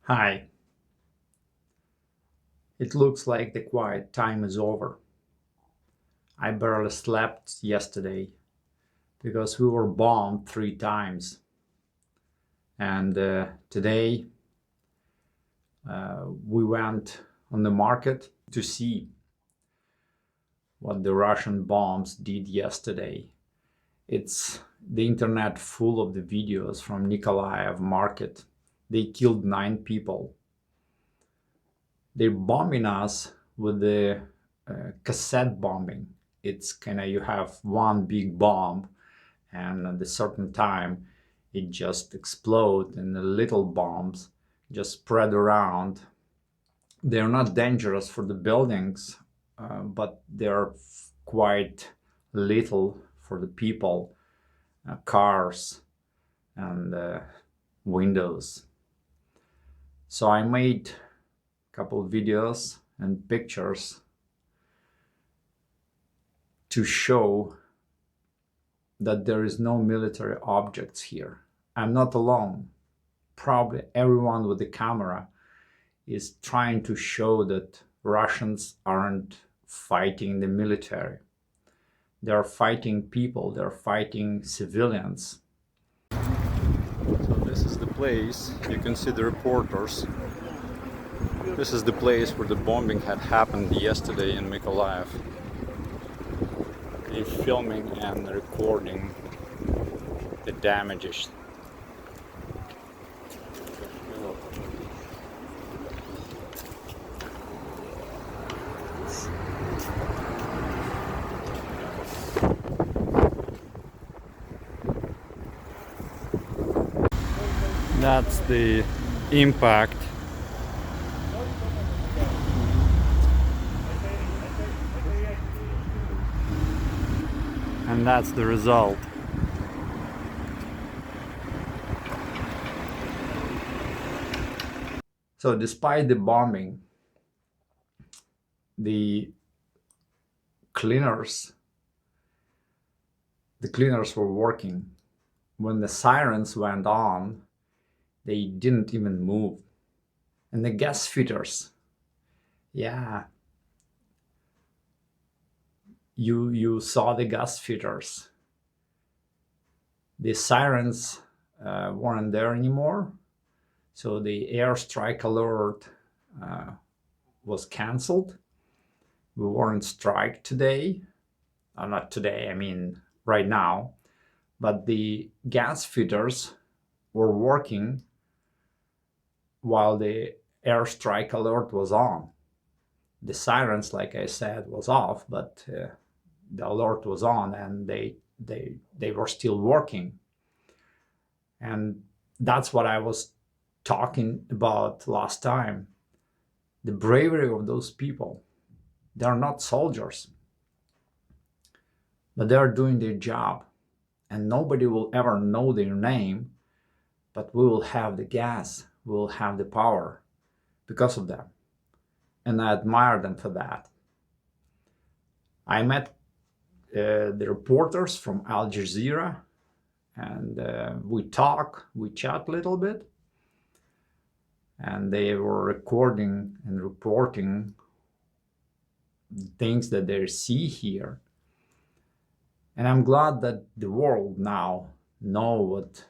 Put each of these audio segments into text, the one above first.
Hi. It looks like the quiet time is over. I barely slept yesterday because we were bombed 3 times. And today we went on the market to see what the Russian bombs did yesterday. It's the internet full of the videos from Nikolaev market. They killed 9 people. They're bombing us with the cassette bombing. It's kind of you have one big bomb, and at a certain time, it just explodes, and the little bombs just spread around. They're not dangerous for the buildings, but they're quite little for the people, cars, and windows. So I made couple videos and pictures to show that there is no military objects here. I'm not alone. Probably everyone with the camera is trying to show that Russians aren't fighting the military. They're fighting people, they're fighting civilians. So this is the place, you can see the reporters. This is the place where the bombing had happened yesterday in Mykolaiv. They're filming and recording the damages. That's the impact. And that's the result. So despite the bombing, the cleaners were working. When the sirens went on, they didn't even move. And the gas fitters, yeah, you saw the gas fitters. The sirens weren't there anymore, so the airstrike alert was canceled. We weren't strike today, not today, I mean right now, but the gas fitters were working while the airstrike alert was on. The sirens, like I said, was off, but the alert was on, and they were still working. And that's what I was talking about last time. The bravery of those people. They're not soldiers, but they're doing their job, and nobody will ever know their name, but we will have the gas, we will have the power because of them. And I admire them for that. I met the reporters from Al Jazeera, and we chat a little bit, and they were recording and reporting things that they see here. And I'm glad that the world now know what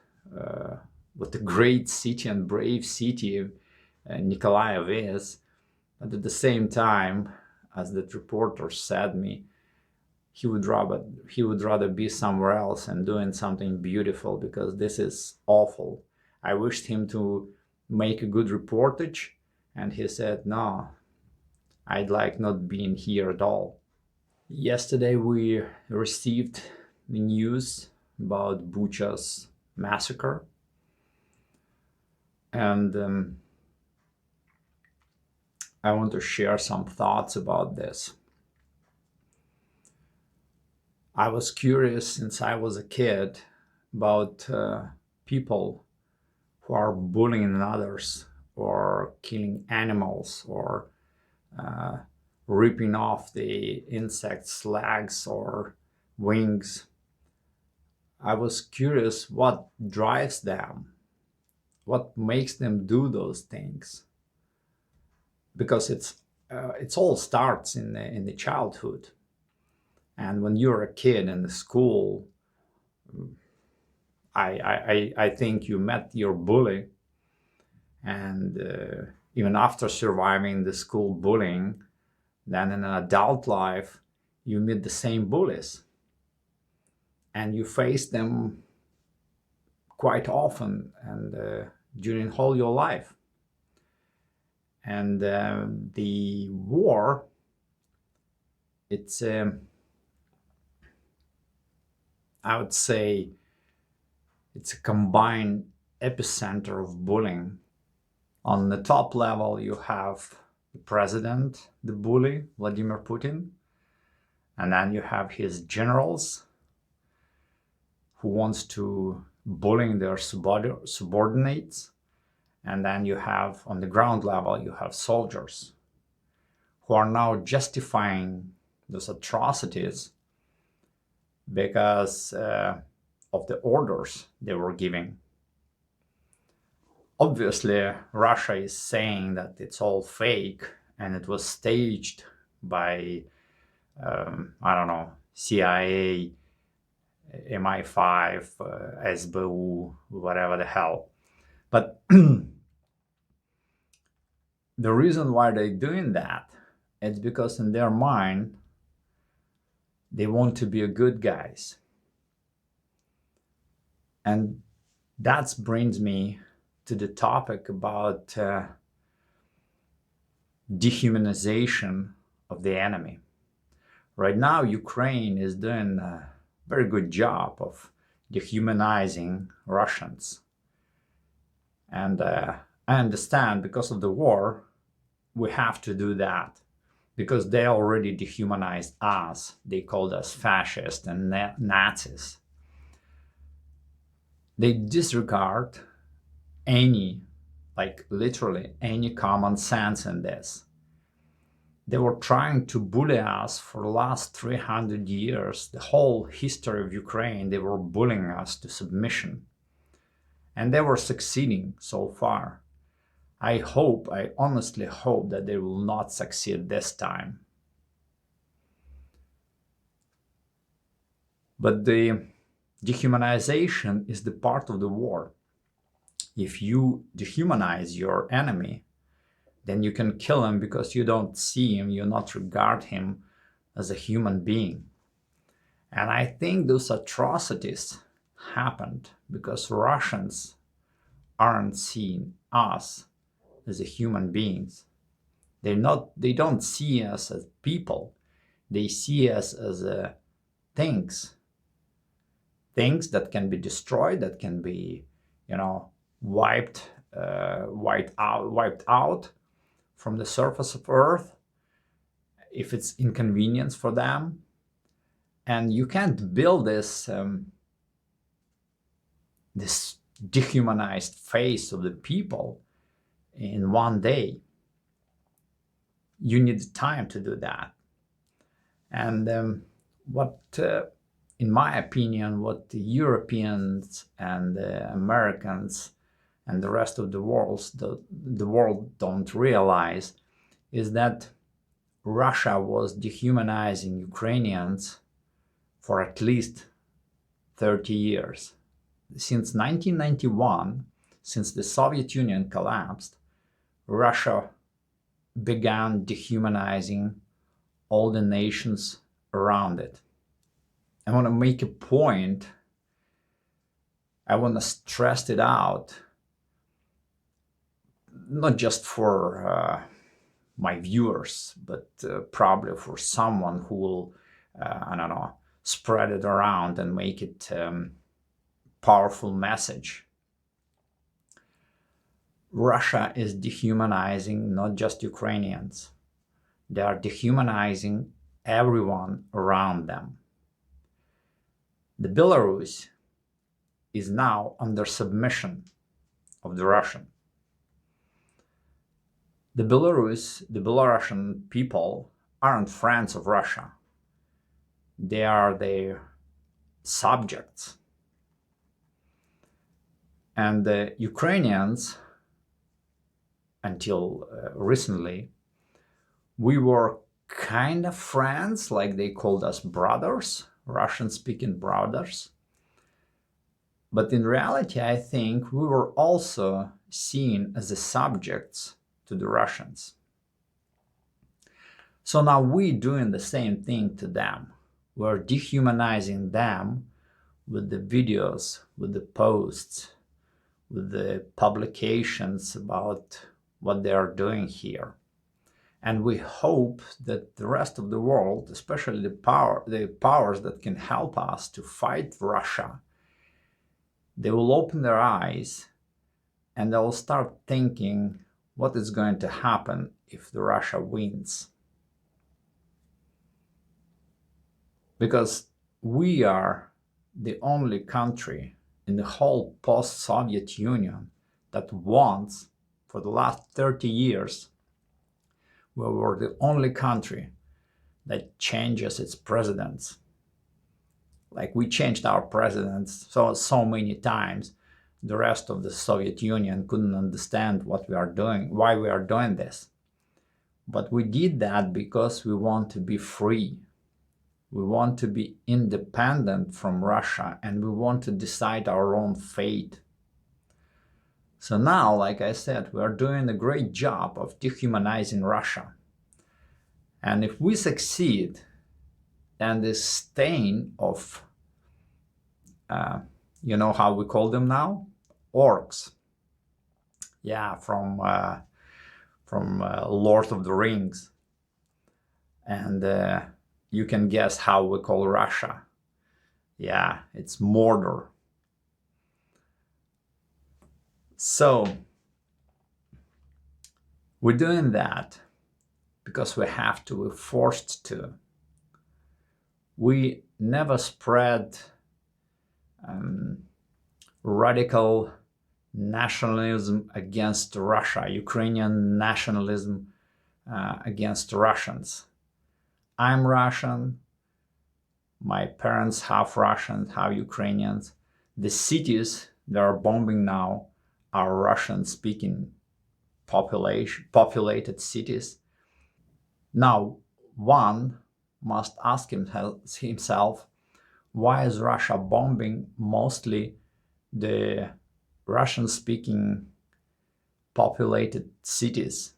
a great city and brave city Nikolaev is. But at the same time, as that reporter said me, he would rather be somewhere else and doing something beautiful, because this is awful. I wished him to make a good reportage, and he said, no, I'd like not being here at all. Yesterday we received the news about Bucha's massacre, and I want to share some thoughts about this. I was curious since I was a kid about people who are bullying others, or killing animals, or ripping off the insects' legs or wings. I was curious what drives them, what makes them do those things, because it's all starts in the childhood. And when you're a kid in the school, I think you met your bully, and even after surviving the school bullying, then in an adult life, you meet the same bullies, and you face them quite often and during whole your life. And the war, it's I would say it's a combined epicenter of bullying. On the top level, you have the president, the bully, Vladimir Putin, and then you have his generals who wants to bullying their subordinates. And then you have, on the ground level, you have soldiers who are now justifying those atrocities because of the orders they were giving. Obviously, Russia is saying that it's all fake and it was staged by, I don't know, CIA, MI5, SBU, whatever the hell. But the reason why they're doing that, it's because in their mind, they want to be a good guys. And that brings me to the topic about dehumanization of the enemy. Right now, Ukraine is doing a very good job of dehumanizing Russians. And I understand because of the war, we have to do that, because they already dehumanized us. They called us fascists and Nazis. They disregard any, like literally any common sense in this. They were trying to bully us for the last 300 years. The whole history of Ukraine, they were bullying us to submission. And they were succeeding so far. I honestly hope that they will not succeed this time. But the dehumanization is the part of the war. If you dehumanize your enemy, then you can kill him because you don't see him, you not regard him as a human being. And I think those atrocities happened because Russians aren't seeing us as a human beings. They don't see us as people. They see us as things that can be destroyed, that can be, wiped out from the surface of Earth if it's inconvenience for them. And you can't build this dehumanized face of the people in one day. You need time to do that. And in my opinion, what the Europeans and the Americans and the rest of the world don't realize is that Russia was dehumanizing Ukrainians for at least 30 years. Since 1991, since the Soviet Union collapsed, Russia began dehumanizing all the nations around it. I want to make a point. I want to stress it out, not just for my viewers, but probably for someone who will, spread it around and make it powerful message. Russia is dehumanizing not just Ukrainians. They are dehumanizing everyone around them. The Belarus is now under submission of the Russian. The Belarusian people aren't friends of Russia. They are their subjects. And the Ukrainians, until recently, we were kind of friends, like they called us brothers, Russian-speaking brothers. But in reality, I think we were also seen as the subjects to the Russians. So now we're doing the same thing to them. We're dehumanizing them with the videos, with the posts, with the publications about what they are doing here. And we hope that the rest of the world, especially the powers that can help us to fight Russia, they will open their eyes and they'll start thinking what is going to happen if the Russia wins. Because we are the only country in the whole post-Soviet Union that wants, for the last 30 years, we were the only country that changes its presidents. Like we changed our presidents so many times, the rest of the Soviet Union couldn't understand what we are doing, why we are doing this. But we did that because we want to be free. We want to be independent from Russia and we want to decide our own fate. So now, like I said, we are doing a great job of dehumanizing Russia. And if we succeed, then this stain of, you know how we call them now? Orcs. Yeah, from Lord of the Rings. And you can guess how we call Russia. Yeah, it's Mordor. So we're doing that because we have to, we're forced to. We never spread radical nationalism against Russia, Ukrainian nationalism against Russians. I'm Russian, my parents half Russian, half Ukrainians. The cities that are bombing now are Russian-speaking populated cities. Now, one must ask himself, why is Russia bombing mostly the Russian-speaking populated cities?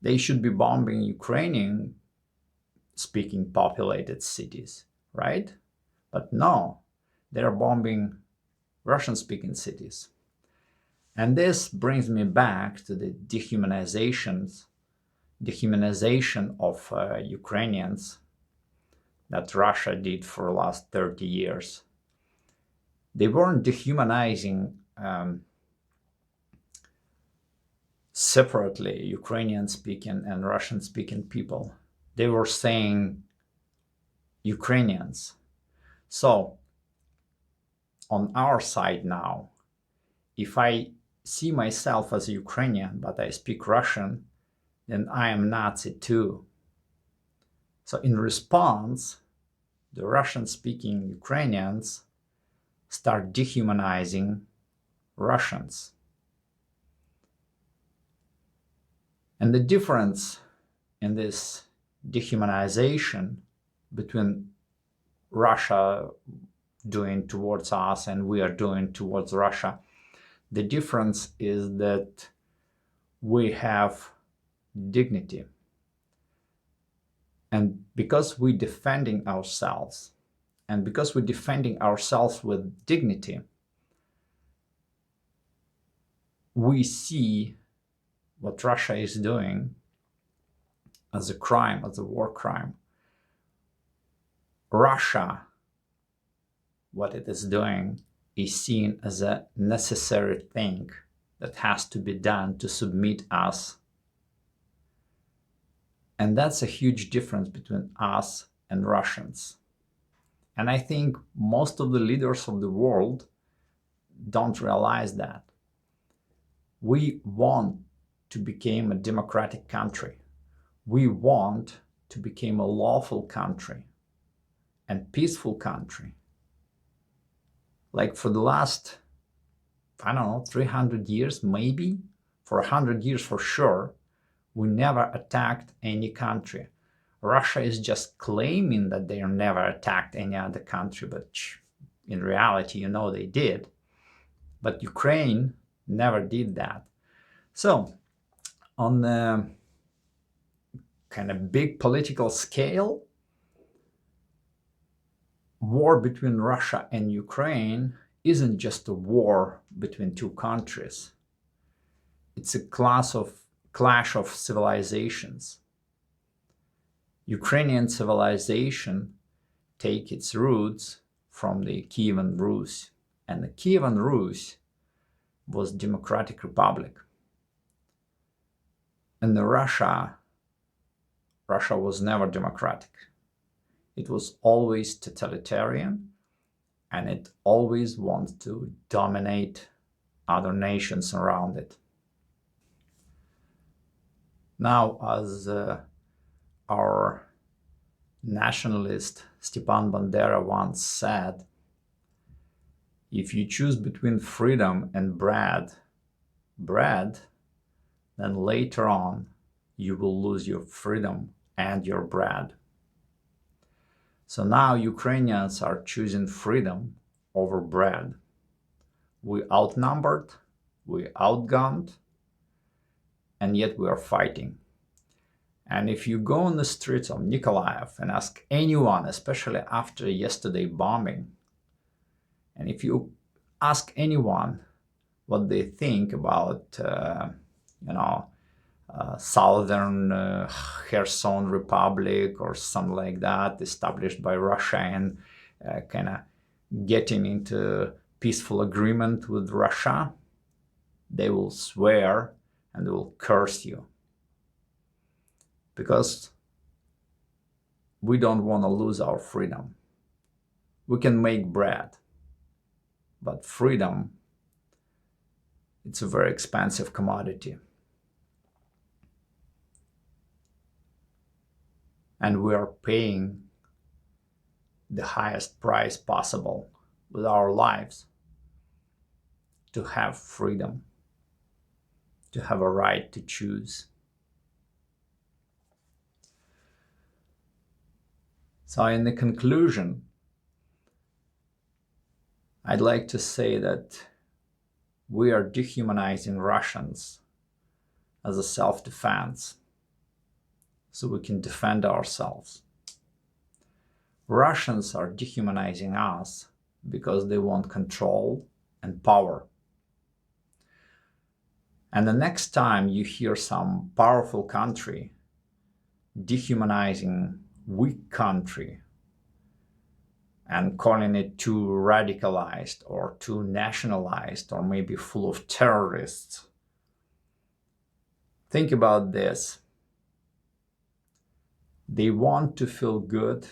They should be bombing Ukrainian-speaking populated cities, right? But no, they're bombing Russian-speaking cities. And this brings me back to the dehumanization of Ukrainians that Russia did for the last 30 years. They weren't dehumanizing separately Ukrainian-speaking and Russian-speaking people. They were saying Ukrainians. So on our side now, if I see myself as a Ukrainian, but I speak Russian, then I am Nazi too. So in response, the Russian-speaking Ukrainians start dehumanizing Russians. And the difference in this dehumanization between Russia doing towards us and we are doing towards Russia, the difference is that we have dignity. And because we're defending ourselves, and because we're defending ourselves with dignity, we see what Russia is doing as a crime, as a war crime. Russia, what it is doing, is seen as a necessary thing that has to be done to submit us. And that's a huge difference between us and Russians. And I think most of the leaders of the world don't realize that. We want to become a democratic country. We want to become a lawful country and peaceful country. Like for the last I don't know, 300 years, maybe, for 100 years for sure, we never attacked any country. Russia is just claiming that they never attacked any other country, but in reality, they did. But Ukraine never did that. So on the kind of big political scale, war between Russia and Ukraine isn't just a war between two countries. It's a clash of civilizations. Ukrainian civilization take its roots from the Kievan Rus, and the Kievan Rus was democratic republic. And the Russia was never democratic. It was always totalitarian, and it always wanted to dominate other nations around it. Now, as our nationalist Stepan Bandera once said, if you choose between freedom and bread, then later on you will lose your freedom and your bread. So now Ukrainians are choosing freedom over bread. We outnumbered, we outgunned, and yet we are fighting. And if you go on the streets of Nikolaev and ask anyone, especially after yesterday's bombing, and if you ask anyone what they think about, Southern Kherson Republic or something like that, established by Russia and kind of getting into peaceful agreement with Russia, they will swear and they will curse you. Because we don't want to lose our freedom. We can make bread, but freedom, it's a very expensive commodity. And we are paying the highest price possible with our lives to have freedom, to have a right to choose. So in the conclusion, I'd like to say that we are dehumanizing Russians as a self-defense, so we can defend ourselves. Russians are dehumanizing us because they want control and power. And the next time you hear some powerful country dehumanizing weak country and calling it too radicalized or too nationalized or maybe full of terrorists, think about this. They want to feel good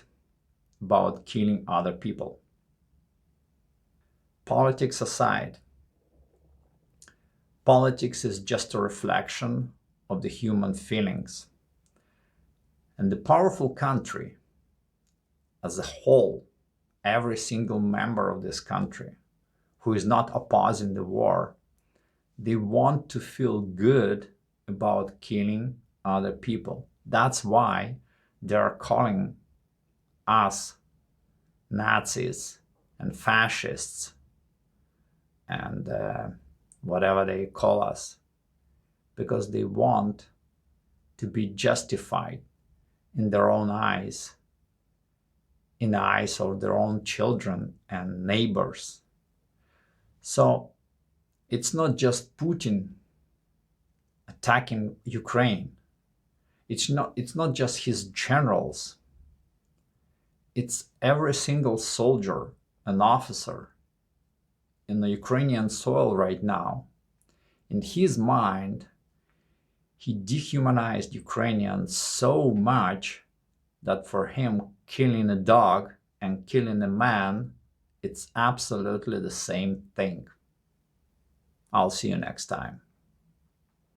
about killing other people. Politics aside, politics is just a reflection of the human feelings. And the powerful country as a whole, every single member of this country who is not opposing the war, they want to feel good about killing other people. That's why they are calling us Nazis and fascists and whatever they call us, because they want to be justified in their own eyes, in the eyes of their own children and neighbors. So it's not just Putin attacking Ukraine. It's not just his generals. It's every single soldier and officer in the Ukrainian soil right now. In his mind, he dehumanized Ukrainians so much that for him, killing a dog and killing a man, it's absolutely the same thing. I'll see you next time.